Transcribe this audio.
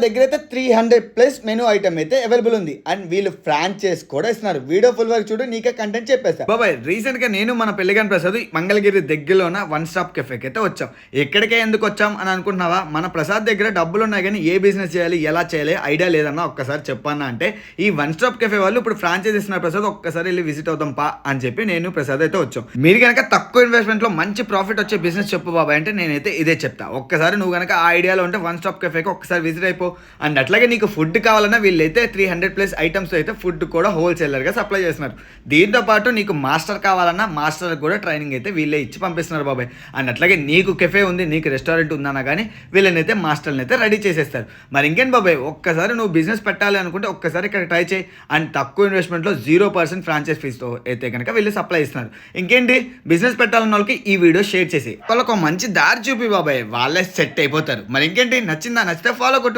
దగ్గర అయితే 300+ menu item అయితే అవైలబుల్ ఉంది. అండ్ వీళ్ళు ఫ్రాంచైజ్ కూడా ఇస్తున్నారు. వీడియో ఫుల్ వరకు చూడు, నీకే కంటెంట్ చెప్పేస్తా. బాబాయ్ రీసెంట్ గా నేను మన పెళ్లిగాని ప్రసాద్ మంగళగిరి దగ్గరలో ఉన్న వన్ స్టాప్ కెఫేకి అయితే వచ్చాం. ఎక్కడికే ఎందుకు వచ్చాం అని అనుకుంటున్నావా? మన ప్రసాద్ దగ్గర డబ్బులు ఉన్నాయి కానీ ఏ బిజినెస్ చేయాలి, ఎలా చేయాలి ఐడియా లేదన్నా ఒక్కసారి చెప్పన్నా అంటే ఈ వన్ స్టాప్ కెఫే వాళ్ళు ఇప్పుడు ఫ్రాంచైజ్ ఇస్తున్నారు. ప్రసాద్ ఒక్కసారి వెళ్ళి విజిట్ అవుతాం పా అని చెప్పి నేను ప్రసాద్ అయితే వచ్చాం. మీరు కనుక తక్కువ ఇన్వెస్ట్మెంట్ లో మంచి ప్రాఫిట్ వచ్చే బిజినెస్ చెప్పు బాబాయ్ అంటే నేనైతే ఇదే చెప్తా. ఒక్కసారి నువ్వు కనుక ఆ ఐడియాలో ఉంటే వన్ స్టాప్ కెఫేకి ఒక్కసారి విజిట్ అయిపో. అండ్ అట్లాగే నీకు ఫుడ్ కావాలన్నా వీళ్ళైతే 300+ ఐటమ్స్ అయితే ఫుడ్ కూడా హోల్సేలర్గా సప్లై చేస్తున్నారు. దీంతో పాటు నీకు మాస్టర్ కావాలన్నా మాస్టర్ కూడా ట్రైనింగ్ అయితే వీళ్ళే ఇచ్చి పంపిస్తున్నారు బాబాయ్. అండ్ అట్లాగే నీకు కెఫే ఉంది, నీకు రెస్టారెంట్ ఉందన్నా కానీ వీళ్ళని అయితే మాస్టర్ని అయితే రెడీ చేసేస్తారు. మరి ఇంకేం బాబాయ్, ఒక్కసారి నువ్వు బిజినెస్ పెట్టాలి అనుకుంటే ఒక్కసారి ఇక్కడ ట్రై చేయి. అండ్ తక్కువ ఇన్వెస్ట్మెంట్లో 0% ఫ్రాంచైజ్ ఫీస్తో అయితే కనుక వీళ్ళు సప్లై ఇస్తున్నారు. ఇంకేంటి, బిజినెస్ పెట్టాలన్న వాళ్ళకి ఈ వీడియో షేర్ చేసి వాళ్ళకు మంచి దారి చూపి బాబాయ్, వాళ్ళే సెట్ అయిపోతారు. మరి ఇంకేంటి, నచ్చిందా? నచ్చితే ఫాలో కొట్టు.